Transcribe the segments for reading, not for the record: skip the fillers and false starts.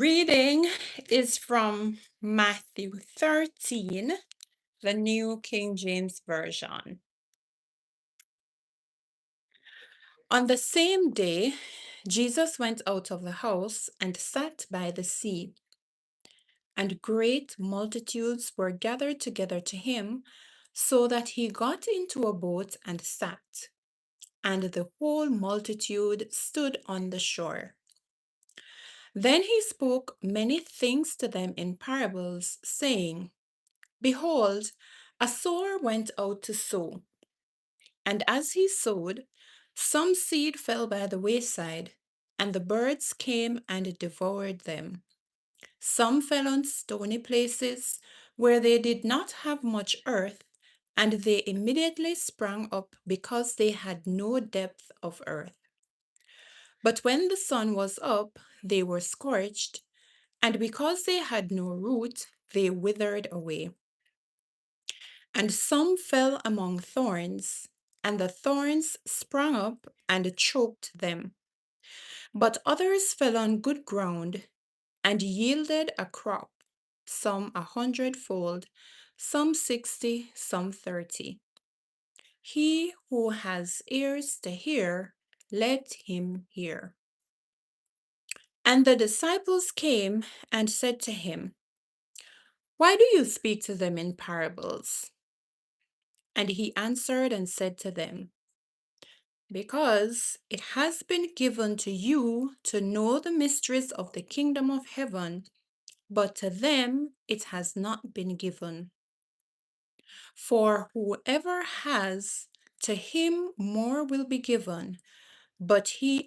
Reading is from Matthew 13, the New King James Version. On the same day, Jesus went out of the house and sat by the sea, and great multitudes were gathered together to him, so that he got into a boat and sat, and the whole multitude stood on the shore. Then he spoke many things to them in parables, saying, Behold, a sower went out to sow, and as he sowed, some seed fell by the wayside, and the birds came and devoured them. Some fell on stony places where they did not have much earth, and they immediately sprang up because they had no depth of earth. But when the sun was up, they were scorched, and because they had no root, they withered away. And some fell among thorns, and the thorns sprang up and choked them. But others fell on good ground and yielded a crop, some 100-fold, some 60, some 30. He who has ears to hear, let him hear. And the disciples came and said to him, Why do you speak to them in parables? And he answered and said to them, Because it has been given to you to know the mysteries of the kingdom of heaven, but to them it has not been given. For whoever has, to him more will be given, but he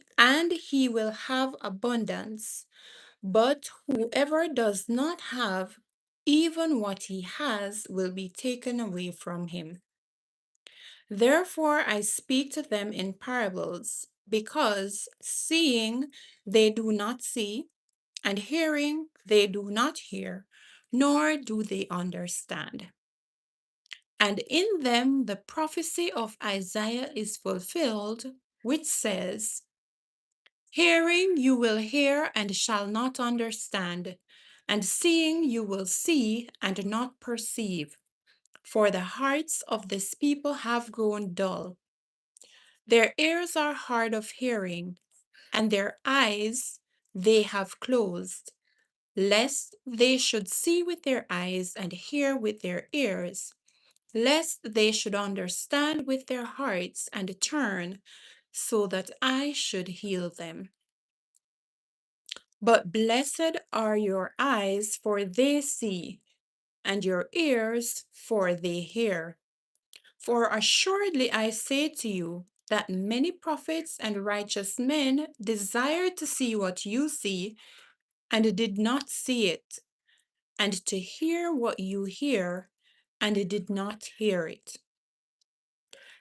will have abundance. But whoever does not have, even what he has will be taken away from him. Therefore I speak to them in parables, because seeing they do not see, and hearing they do not hear, nor do they understand. And in them the prophecy of Isaiah is fulfilled, which says, Hearing you will hear and shall not understand, and seeing you will see and not perceive, for the hearts of this people have grown dull. Their ears are hard of hearing, and their eyes they have closed, lest they should see with their eyes and hear with their ears, lest they should understand with their hearts and turn, so that I should heal them. But blessed are your eyes, for they see, and your ears, for they hear. For assuredly I say to you that many prophets and righteous men desired to see what you see and did not see it, and to hear what you hear and did not hear it.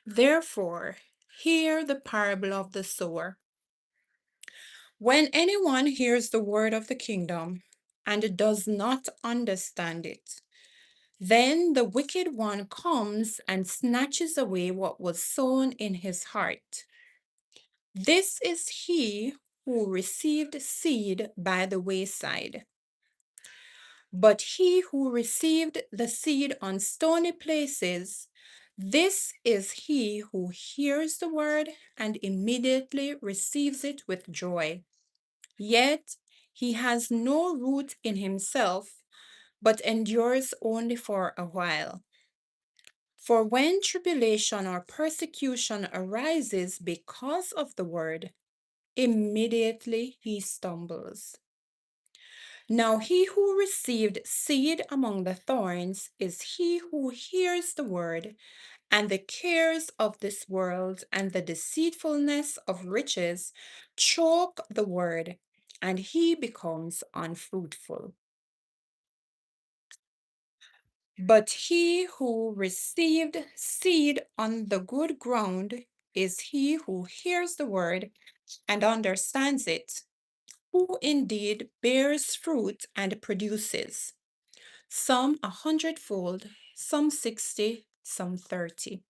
Therefore, hear the parable of the sower. When anyone hears the word of the kingdom and does not understand it, then the wicked one comes and snatches away what was sown in his heart. This is he who received seed by the wayside. But he who received the seed on stony places, this is he who hears the word and immediately receives it with joy. Yet he has no root in himself, but endures only for a while. For when tribulation or persecution arises because of the word, immediately he stumbles. Now he who received seed among the thorns is he who hears the word, and the cares of this world and the deceitfulness of riches choke the word, and he becomes unfruitful. But he who received seed on the good ground is he who hears the word and understands it, who indeed bears fruit and produces, some 100-fold, some 60, some 30.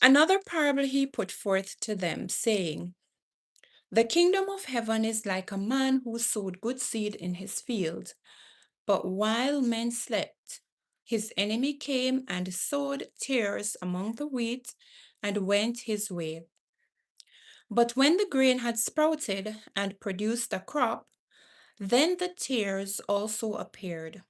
Another parable he put forth to them, saying, The kingdom of heaven is like a man who sowed good seed in his field. But while men slept, his enemy came and sowed tares among the wheat and went his way. But when the grain had sprouted and produced a crop, then the tares also appeared.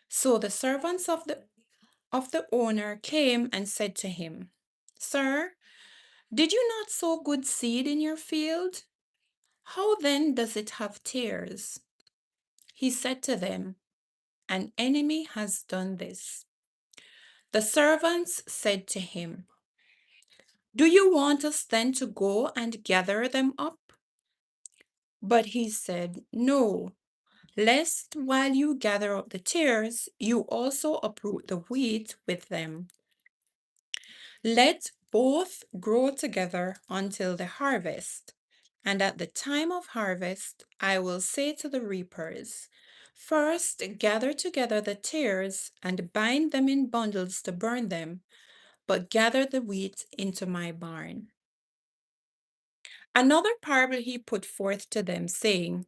So the servants of the owner came and said to him, Sir, did you not sow good seed in your field? How then does it have tares? He said to them, An enemy has done this. The servants said to him, Do you want us then to go and gather them up? But he said, No, lest while you gather up the tares, you also uproot the wheat with them. Let both grow together until the harvest. And at the time of harvest, I will say to the reapers, First gather together the tares and bind them in bundles to burn them, but gather the wheat into my barn. Another parable he put forth to them, saying,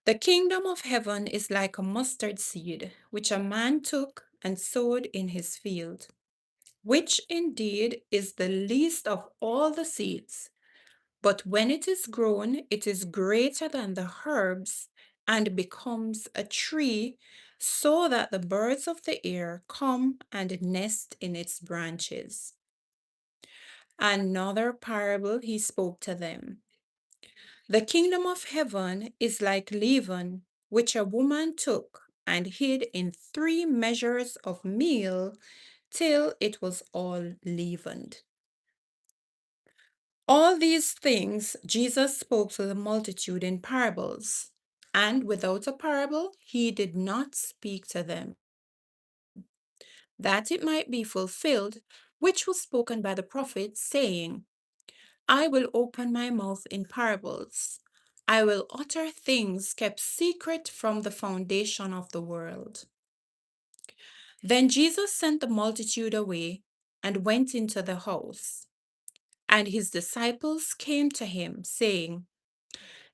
The kingdom of heaven is like a mustard seed, which a man took and sowed in his field, which indeed is the least of all the seeds. But when it is grown, it is greater than the herbs and becomes a tree, so that the birds of the air come and nest in its branches. Another parable he spoke to them. The kingdom of heaven is like leaven, which a woman took and hid in 3 measures of meal till it was all leavened. All these things Jesus spoke to the multitude in parables, and without a parable he did not speak to them, that it might be fulfilled, which was spoken by the prophet, saying, I will open my mouth in parables. I will utter things kept secret from the foundation of the world. Then Jesus sent the multitude away and went into the house. And his disciples came to him, saying,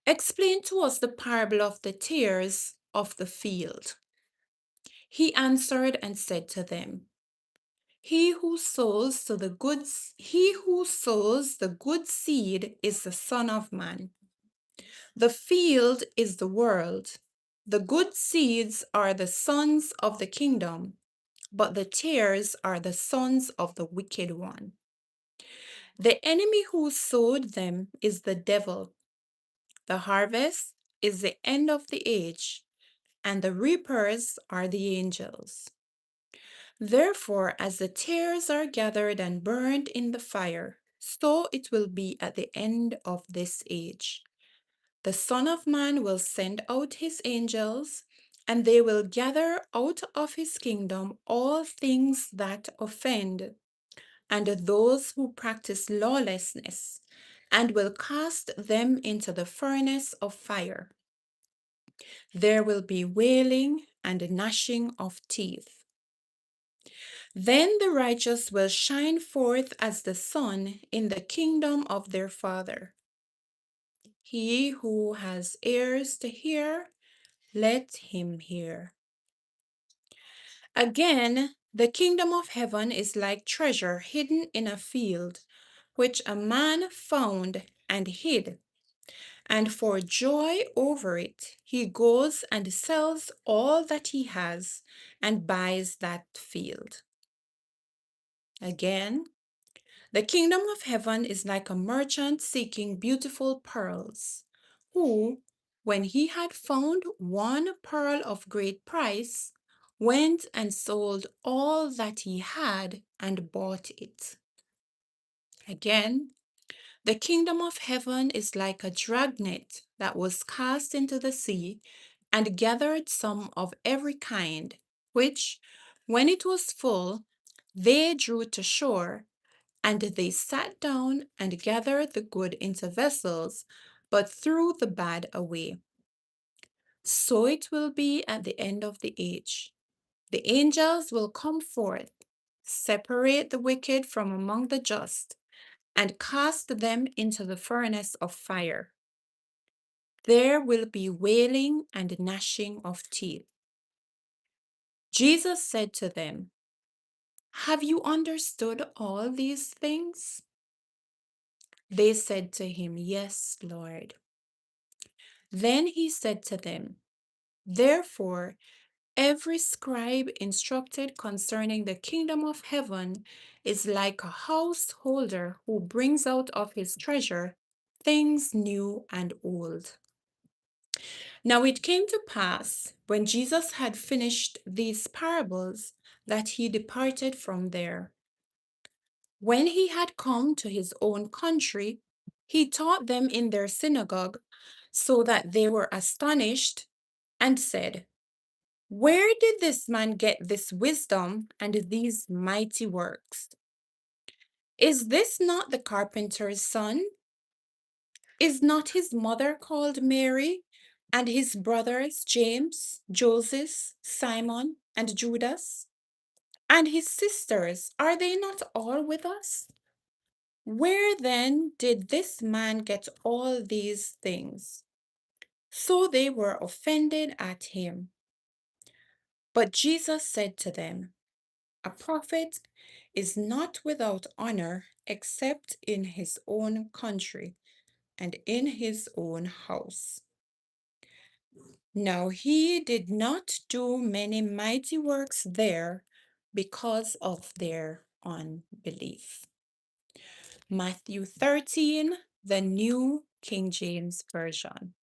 Explain to us the parable of the tares of the field. He answered and said to them, He who sows the good seed is the Son of Man. The field is the world. The good seeds are the sons of the kingdom, but the tares are the sons of the wicked one. The enemy who sowed them is the devil. The harvest is the end of the age, and the reapers are the angels. Therefore, as the tares are gathered and burned in the fire, so it will be at the end of this age. The Son of Man will send out his angels, and they will gather out of his kingdom all things that offend, and those who practice lawlessness, and will cast them into the furnace of fire. There will be wailing and gnashing of teeth. Then the righteous will shine forth as the sun in the kingdom of their Father. He who has ears to hear, let him hear. Again, the kingdom of heaven is like treasure hidden in a field, which a man found and hid. And for joy over it, he goes and sells all that he has and buys that field. Again, the kingdom of heaven is like a merchant seeking beautiful pearls, who, when he had found one pearl of great price, went and sold all that he had and bought it. Again, the kingdom of heaven is like a dragnet that was cast into the sea and gathered some of every kind, which, when it was full, they drew to shore, and they sat down and gathered the good into vessels, but threw the bad away. So it will be at the end of the age. The angels will come forth, separate the wicked from among the just, and cast them into the furnace of fire. There will be wailing and gnashing of teeth. Jesus said to them, "Have you understood all these things?" They said to him, "Yes, Lord." Then he said to them, "Therefore, every scribe instructed concerning the kingdom of heaven is like a householder who brings out of his treasure things new and old." Now it came to pass, when Jesus had finished these parables, that he departed from there. When he had come to his own country, he taught them in their synagogue, so that they were astonished and said, "Where did this man get this wisdom and these mighty works? Is this not the carpenter's son? Is not his mother called Mary, and his brothers James, Joseph, Simon, and Judas? And his sisters, are they not all with us? Where then did this man get all these things?" So they were offended at him. But Jesus said to them, "A prophet is not without honor except in his own country and in his own house." Now he did not do many mighty works there because of their unbelief. Matthew 13, the New King James Version.